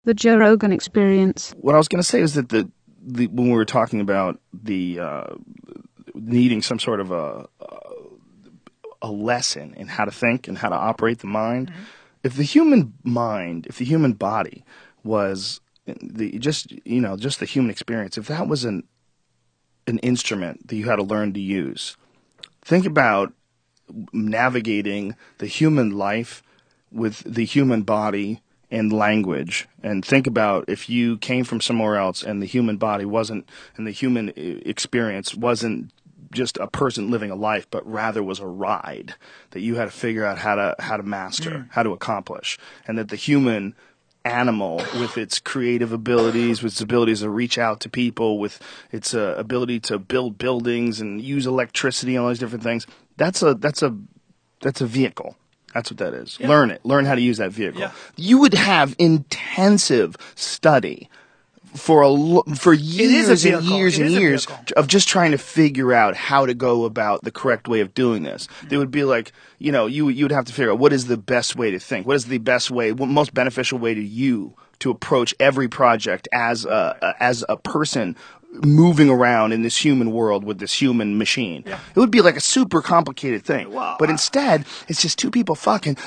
The Joe Rogan Experience. What I was going to say is that when we were talking about the needing some sort of a lesson in how to think and how to operate the mind, if the human mind, if the human body was just the human experience, if that was an instrument that you had to learn to use, think about navigating the human life with the human body and language, and think about if you came from somewhere else and the human body wasn't, and the human experience wasn't just a person living a life, but rather was a ride that you had to figure out how to master, how to accomplish, and that the human animal, with its creative abilities, with its abilities to reach out to people, with its ability to build buildings and use electricity and all these different things, that's a vehicle. That's what that is. Yeah. Learn it. Learn how to use that vehicle. Yeah. You would have intensive study for years and years and years of just trying to figure out how to go about the correct way of doing this. It would be like, you would have to figure out what is the best way to think. What is the best way, what most beneficial way to approach every project as a person moving around in this human world with this human machine. Yeah. It would be like a super complicated thing. But instead, it's just two people fucking.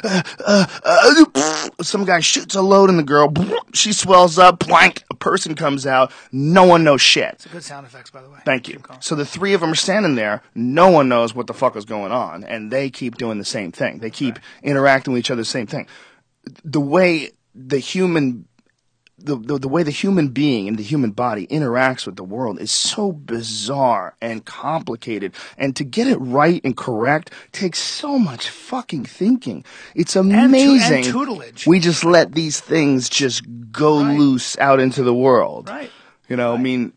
Some guy shoots a load in the girl. She swells up. Blank. A person comes out. No one knows shit. It's a good sound effects, by the way. Thank you. So the three of them are standing there. No one knows what the fuck is going on. And they keep doing the same thing. They keep interacting with each other the same thing. The way the human being and the human body interacts with the world is so bizarre and complicated, and to get it right and correct takes so much fucking thinking. It's amazing. And tutelage. We just let these things just go loose out into the world. Right. I mean,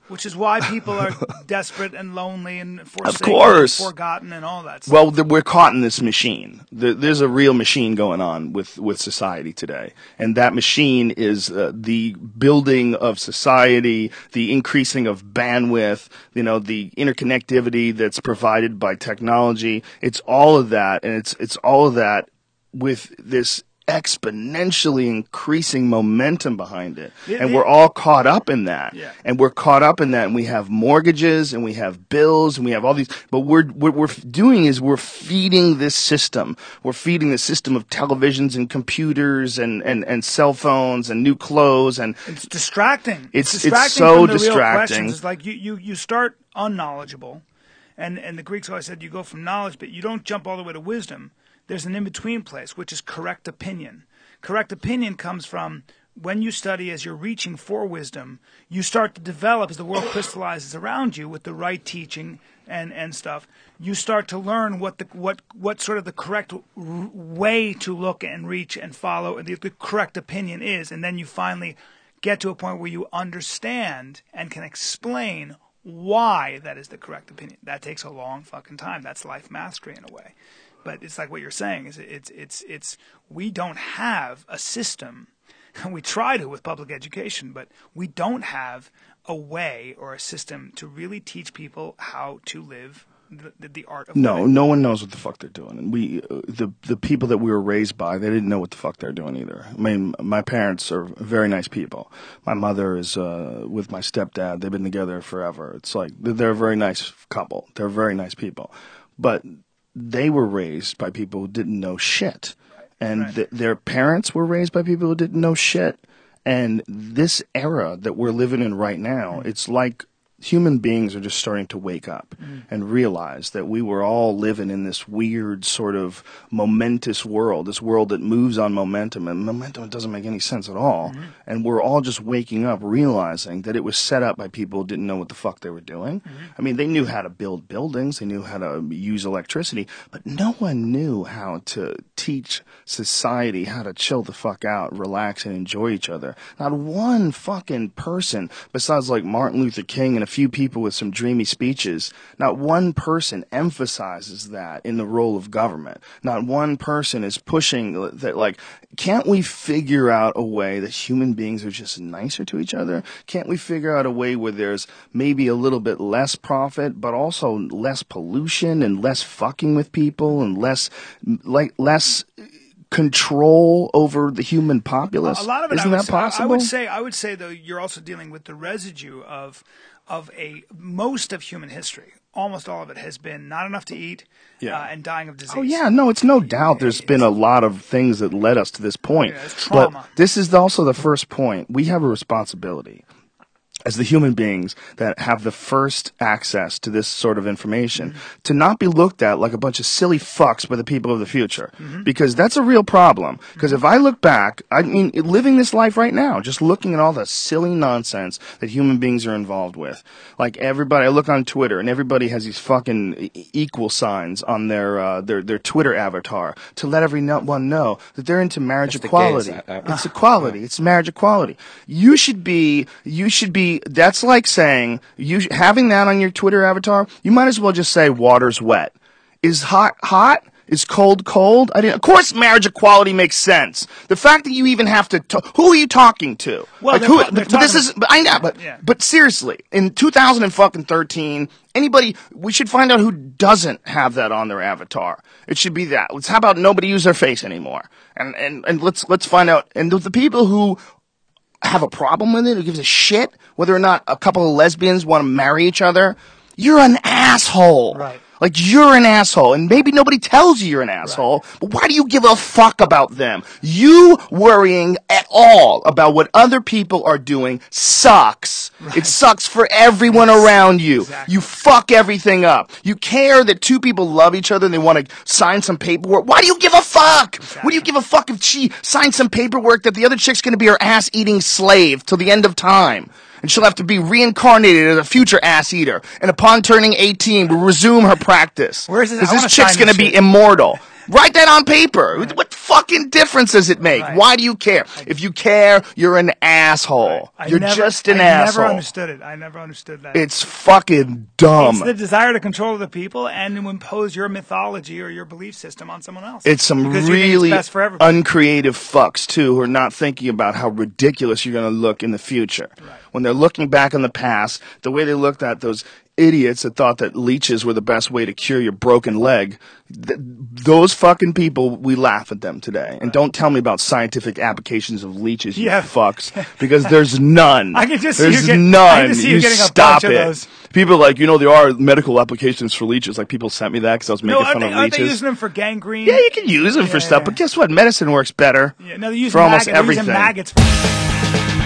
which is why people are desperate and lonely and forsaken, of course, and forgotten, and all that stuff. Well, we're caught in this machine. There's a real machine going on with society today, and that machine is the building of society, the increasing of bandwidth, the interconnectivity that's provided by technology. It's all of that, and it's all of that with this exponentially increasing momentum behind it. And we're all caught up in that. Yeah. And we're caught up in that, and we have mortgages and we have bills and we have all these, but what we're doing is we're feeding this system. We're feeding the system of televisions and computers and cell phones and new clothes, and it's distracting. It's distracting so from the distracting. Real it's like you start unknowledgeable, and the Greeks always said you go from knowledge, but you don't jump all the way to wisdom. There's an in-between place, which is correct opinion. Correct opinion comes from when you study as you're reaching for wisdom, you start to develop, as the world crystallizes around you with the right teaching and stuff, you start to learn what sort of the correct way to look and reach and follow the correct opinion is. And then you finally get to a point where you understand and can explain why that is the correct opinion. That takes a long fucking time. That's life mastery in a way. But it's like what you're saying is it's we don't have a system. We try to with public education, but we don't have a way or a system to really teach people how to live the art of living. No one knows what the fuck they're doing. And the people that we were raised by, they didn't know what the fuck they're doing either. I mean, my parents are very nice people. My mother is with my stepdad. They've been together forever. It's like they're a very nice couple. They're very nice people. But they were raised by people who didn't know shit. And their parents were raised by people who didn't know shit. And this era that we're living in right now, it's like human beings are just starting to wake up and realize that we were all living in this weird sort of momentous world, this world that moves on momentum, and momentum doesn't make any sense at all. And we're all just waking up, realizing that it was set up by people who didn't know what the fuck they were doing. I mean, they knew how to build buildings, they knew how to use electricity, but no one knew how to teach society how to chill the fuck out, relax, and enjoy each other. Not one fucking person, besides like Martin Luther King and a few people with some dreamy speeches, not one person emphasizes that in the role of government. Not one person is pushing that, like, can't we figure out a way that human beings are just nicer to each other? Can't we figure out a way where there's maybe a little bit less profit, but also less pollution and less fucking with people and less control over the human populace? A lot of it, Isn't that possible? I would say though, you're also dealing with the residue of most of human history. Almost all of it has been not enough to eat and dying of disease. Oh, yeah, no, it's no doubt there's been a lot of things that led us to this point. Yeah, it's trauma. But this is also the first point. We have a responsibility as the human beings that have the first access to this sort of information to not be looked at like a bunch of silly fucks by the people of the future. Because that's a real problem. Because if I look back, I mean, living this life right now, just looking at all the silly nonsense that human beings are involved with. Like everybody, I look on Twitter and everybody has these fucking equal signs on their Twitter avatar to let everyone know that they're into marriage equality. It's equality. It's marriage equality. You should be, that's like saying, having that on your Twitter avatar, you might as well just say water's wet. Is hot hot? Is cold cold? Of course marriage equality makes sense. The fact that you even have to, who are you talking to? Well, but seriously, in 2013, we should find out who doesn't have that on their avatar. It should be that. How about nobody use their face anymore? And let's find out. And the people who have a problem with it, who gives a shit whether or not a couple of lesbians want to marry each other, you're an asshole. Right. Like, you're an asshole, and maybe nobody tells you you're an asshole, but why do you give a fuck about them? You worrying at all about what other people are doing sucks. Right. It sucks for everyone around you. Exactly. You fuck everything up. You care that two people love each other and they want to sign some paperwork. Why do you give a fuck? Exactly. What do you give a fuck if she signs some paperwork that the other chick's going to be her ass-eating slave till the end of time? And she'll have to be reincarnated as a future ass eater. And upon turning 18, will resume her practice. Where is this? Because this chick's going to be immortal. Write that on paper. Right. What fucking difference does it make? Right. Why do you care? If you care, you're an asshole. Right. You're just an asshole. I never understood it. I never understood that. It's fucking dumb. It's the desire to control the people and to impose your mythology or your belief system on someone else. It's some really uncreative fucks, too, who are not thinking about how ridiculous you're going to look in the future. Right. When they're looking back on the past, the way they looked at those idiots that thought that leeches were the best way to cure your broken leg, those fucking people, we laugh at them today. And don't tell me about scientific applications of leeches, you fucks, because there's none. I can just there's see none. I can just see you getting stop a bunch it. Of those. People are like, there are medical applications for leeches. Like, people sent me that because I was making fun of leeches. Aren't they using them for gangrene? Yeah, you can use them for stuff, but guess what? Medicine works better Yeah, no, they're using for almost everything. They're using maggots for